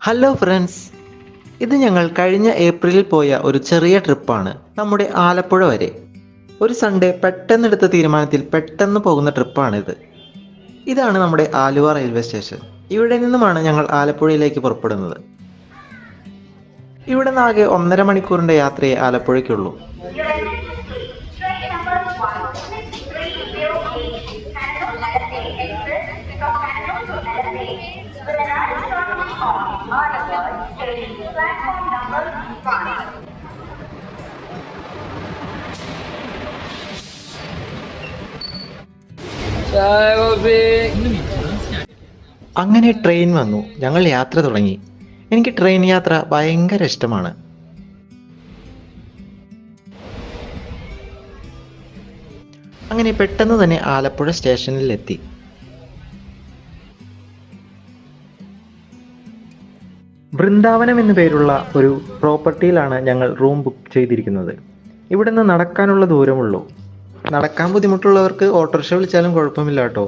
Hello friends, ഇത് ഞങ്ങൾ കഴിഞ്ഞ ഏപ്രിലിൽ പോയ ഒരു ചെറിയ ട്രിപ്പാണ്. നമ്മുടെ ആലപ്പുഴ വരെ ഒരു സൺഡേ പെട്ടെന്നെടുത്ത തീരുമാനത്തിൽ പെട്ടെന്ന് പോകുന്ന ട്രിപ്പാണിത്. ഇതാണ് നമ്മുടെ ആലുവ റെയിൽവേ സ്റ്റേഷൻ. ഇവിടെ നിന്നുമാണ് ഞങ്ങൾ ആലപ്പുഴയിലേക്ക് പുറപ്പെടുന്നത്. ഇവിടെ നിന്ന് ആകെ 1.5 മണിക്കൂറിൻ്റെ യാത്രയെ ആലപ്പുഴയ്ക്കുള്ളൂ. അങ്ങനെ ട്രെയിൻ വന്നു, ഞങ്ങൾ യാത്ര തുടങ്ങി. എനിക്ക് ട്രെയിൻ യാത്ര ഭയങ്കര ഇഷ്ടമാണ്. അങ്ങനെ പെട്ടെന്ന് തന്നെ ആലപ്പുഴ സ്റ്റേഷനിലെത്തി. വൃന്ദാവനം എന്നു പേരുള്ള ഒരു പ്രോപ്പർട്ടിയിലാണ് ഞങ്ങൾ റൂം ബുക്ക് ചെയ്തിരിക്കുന്നത്. ഇവിടെ നിന്ന് നടക്കാനുള്ള ദൂരമുള്ളൂ. നടക്കാൻ ബുദ്ധിമുട്ടുള്ളവർക്ക് ഓട്ടോറിക്ഷ വിളിച്ചാലും കുഴപ്പമില്ല കേട്ടോ.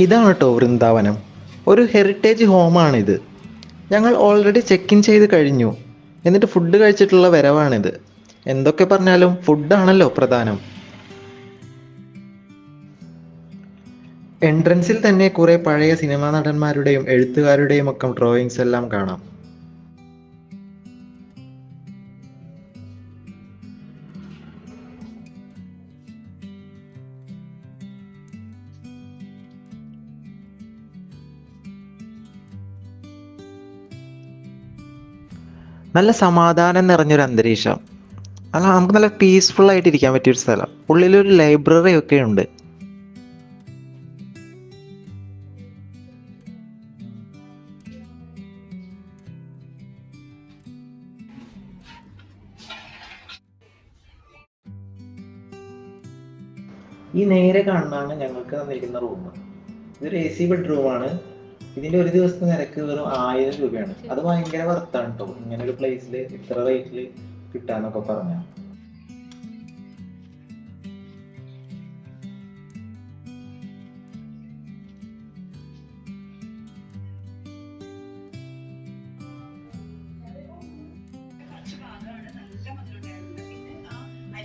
ഇതാണ് കേട്ടോ വൃന്ദാവനം. ഒരു ഹെറിറ്റേജ് ഹോമാണിത്. ഞങ്ങൾ ഓൾറെഡി ചെക്ക് ഇൻ ചെയ്ത് കഴിഞ്ഞു. എന്നിട്ട് ഫുഡ് കഴിച്ചിട്ടുള്ള വരവാണിത്. എന്തൊക്കെ പറഞ്ഞാലും ഫുഡാണല്ലോ പ്രധാനം. എൻട്രൻസിൽ തന്നെ കുറെ പഴയ സിനിമാ നടന്മാരുടെയും എഴുത്തുകാരുടെയും ഒക്കെ ഡ്രോയിങ്സ് എല്ലാം കാണാം. നല്ല സമാധാനം നിറഞ്ഞൊരു അന്തരീക്ഷം. അല്ല, നമുക്ക് നല്ല പീസ്ഫുൾ ആയിട്ട് ഇരിക്കാൻ പറ്റിയൊരു സ്ഥലം. ഉള്ളിലൊരു ലൈബ്രറി ഒക്കെ ഉണ്ട്. ഈ നേരെ കാണുന്നതാണ് ഞങ്ങൾക്ക് തന്നിരിക്കുന്ന റൂം. ഇതൊരു AC ബെഡ്റൂമാണ്. ഇതിന്റെ ഒരു ദിവസത്തെ നിരക്ക് വെറും 1000 രൂപയാണ്. അത് ഭയങ്കര വർത്താണ് കേട്ടോ, ഇങ്ങനെ ഒരു പ്ലേസിൽ ഇത്ര റേറ്റിൽ കിട്ടാന്നൊക്കെ പറഞ്ഞ.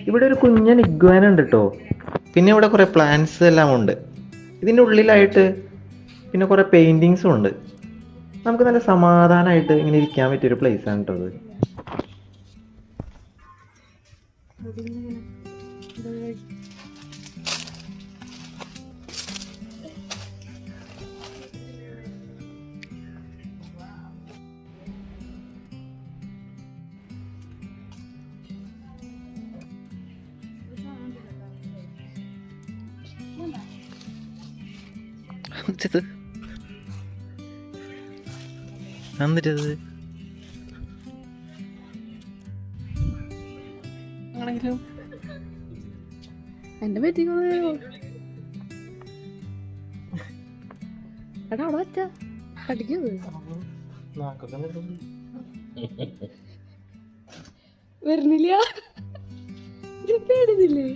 ഇവിടെ ഒരു കുഞ്ഞൻ ഇഗ്വാന ഉണ്ട് കേട്ടോ. പിന്നെ ഇവിടെ കുറെ പ്ലാന്റ്സ് എല്ലാം ഉണ്ട്. ഇതിൻ്റെ ഉള്ളിലായിട്ട് പിന്നെ കുറെ പെയിന്റിങ്സും ഉണ്ട്. നമുക്ക് നല്ല സമാധാനമായിട്ട് ഇങ്ങനെ ഇരിക്കാൻ പറ്റിയൊരു പ്ലേസ് ആണ് കേട്ടോ ഇത്. എന്നിട്ടത് എന്റെ പറ്റിയോ എടാ അവിടെ വെച്ച കടിക്കത് വരുന്നില്ല. പേടിന്നില്ലേ?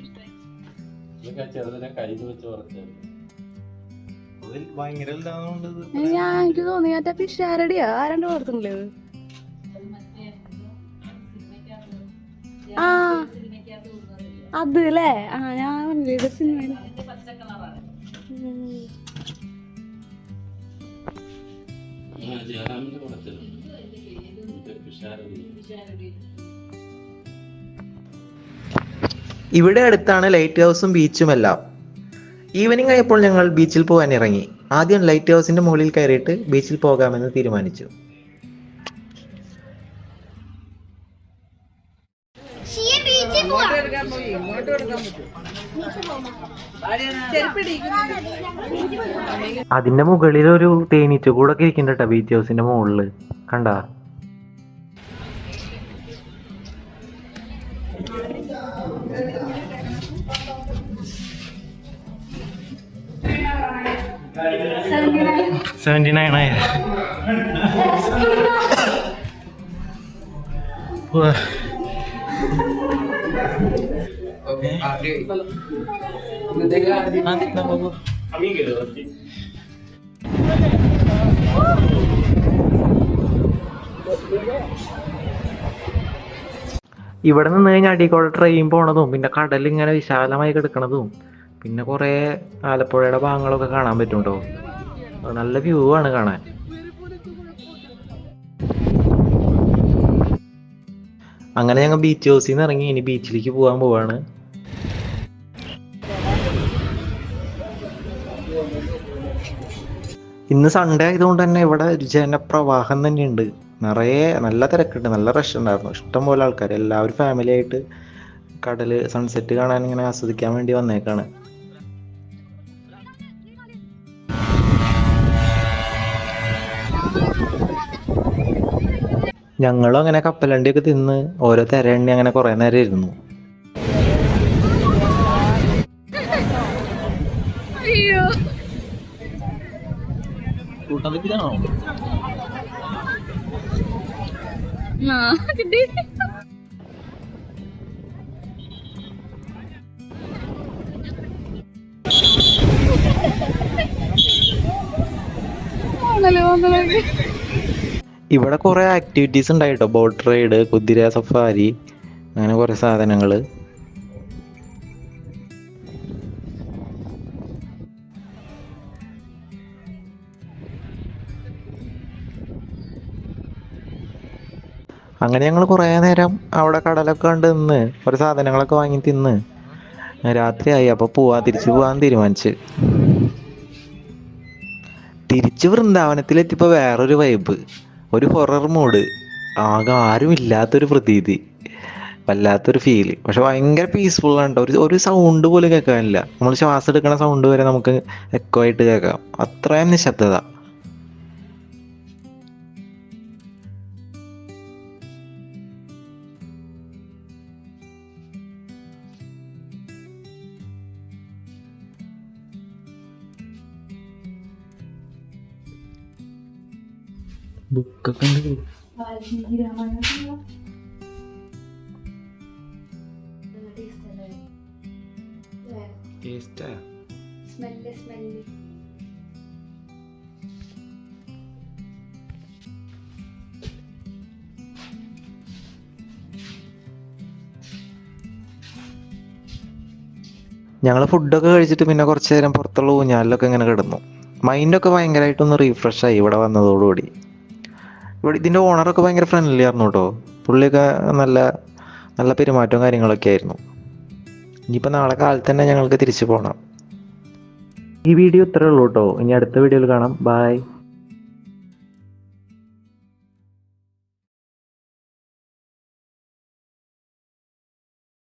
എനിക്ക് തോന്നി മറ്റേ പിഷാരടിയാ ആരണ്ട് വളർത്തുന്നില്ലേ? ആ അത് അല്ലേ? ആ ഞാൻ സിനിമ ഇവിടെ അടുത്താണ് ലൈറ്റ് ഹൗസും ബീച്ചും എല്ലാം. ഈവനിങ് ആയപ്പോൾ ഞങ്ങൾ ബീച്ചിൽ പോകാൻ ഇറങ്ങി. ആദ്യം ലൈറ്റ് ഹൗസിന്റെ മുകളിൽ കയറിയിട്ട് ബീച്ചിൽ പോകാമെന്ന് തീരുമാനിച്ചു. അതിന്റെ മുകളിൽ ഒരു തേനീച്ച കൂടൊക്കെ ഇരിക്കുന്നുണ്ട് ബീച്ച് ഹൗസിന്റെ മുകളില്. കണ്ടാ? $79. Okay. ഇവിടെ നിന്ന് കഴിഞ്ഞാൽ അടിക്കോടെ ട്രെയിൻ പോണതും പിന്നെ കടൽ ഇങ്ങനെ വിശാലമായി കിടക്കണതും പിന്നെ കുറേ ആലപ്പുഴയുടെ ഭാഗങ്ങളൊക്കെ കാണാൻ പറ്റും കേട്ടോ. നല്ല വ്യൂ ആണ് കാണാൻ. അങ്ങനെ ഞങ്ങൾ ബീച്ച് ഹൗസിൽ നിന്ന് ഇറങ്ങി ഇനി ബീച്ചിലേക്ക് പോകാൻ പോവാണ്. ഇന്ന് സൺഡേ ആയതുകൊണ്ട് തന്നെ ഇവിടെ ഒരു ജനപ്രവാഹം തന്നെയുണ്ട്. നിറയെ നല്ല തിരക്കുണ്ട്, നല്ല റഷ് ഉണ്ടായിരുന്നു. ഇഷ്ടംപോലെ ആൾക്കാർ, എല്ലാവരും ഫാമിലി ആയിട്ട് കടല് സൺസെറ്റ് കാണാൻ ഇങ്ങനെ ആസ്വദിക്കാൻ വേണ്ടി വന്നേക്കാണ്. ഞങ്ങളും അങ്ങനെ കപ്പലണ്ടിയൊക്കെ തിന്ന് ഓരോ തിരയണ്ണി അങ്ങനെ കുറേ നേരം ഇരുന്നു. അയ്യോ കിട്ടി. ഇവിടെ കുറേ ആക്ടിവിറ്റീസ് ഉണ്ടായിട്ടോ. ബോട്ട് റൈഡ്, കുതിര സഫാരി, അങ്ങനെ കുറേ സാധനങ്ങൾ. അങ്ങനെ ഞങ്ങൾ കുറേ നേരം അവിടെ കടലൊക്കെ കണ്ട് നിന്ന് കുറേ സാധനങ്ങളൊക്കെ വാങ്ങി തിന്ന് രാത്രിയായി. അപ്പോൾ തിരിച്ചു പോകാൻ തീരുമാനിച്ച്. തിരിച്ച് വൃന്ദാവനത്തിലെത്തിയപ്പോൾ വേറൊരു വൈബ്, ഒരു ഹൊറർ മൂഡ്, ആകെ ആരും ഇല്ലാത്തൊരു പ്രതീതി, വല്ലാത്തൊരു ഫീല്. പക്ഷെ ഭയങ്കര പീസ്ഫുൾ ആണ് കേട്ടോ. ഒരു സൗണ്ട് പോലും കേൾക്കാനില്ല. നമ്മൾ ശ്വാസം എടുക്കുന്ന സൗണ്ട് വരെ നമുക്ക് എക്കോ ആയിട്ട് കേൾക്കാം. അത്രയും നിശബ്ദത. ബുക്കൊക്കെ ഉണ്ട്. ഞങ്ങൾ ഫുഡൊക്കെ കഴിച്ചിട്ട് പിന്നെ കുറച്ച് നേരം പുറത്തുള്ള ഊഞ്ഞാലിലൊക്കെ ഇങ്ങനെ കിടന്നു. മൈൻഡൊക്കെ ഭയങ്കരമായിട്ടൊന്ന് റീഫ്രഷായി ഇവിടെ വന്നതോടുകൂടി. ഇവിടെ ഇതിൻ്റെ ഓണറൊക്കെ ഭയങ്കര ഫ്രണ്ട്ലി ആയിരുന്നു കേട്ടോ. പുള്ളിയൊക്കെ നല്ല നല്ല പെരുമാറ്റവും കാര്യങ്ങളൊക്കെ ആയിരുന്നു. ഇനിയിപ്പോൾ നാളെ കാലത്ത് തന്നെ ഞങ്ങൾക്ക് തിരിച്ചു പോകണം. ഈ വീഡിയോ ഇത്രേ ഉള്ളൂ കേട്ടോ. ഇനി അടുത്ത വീഡിയോയിൽ കാണാം. ബൈ.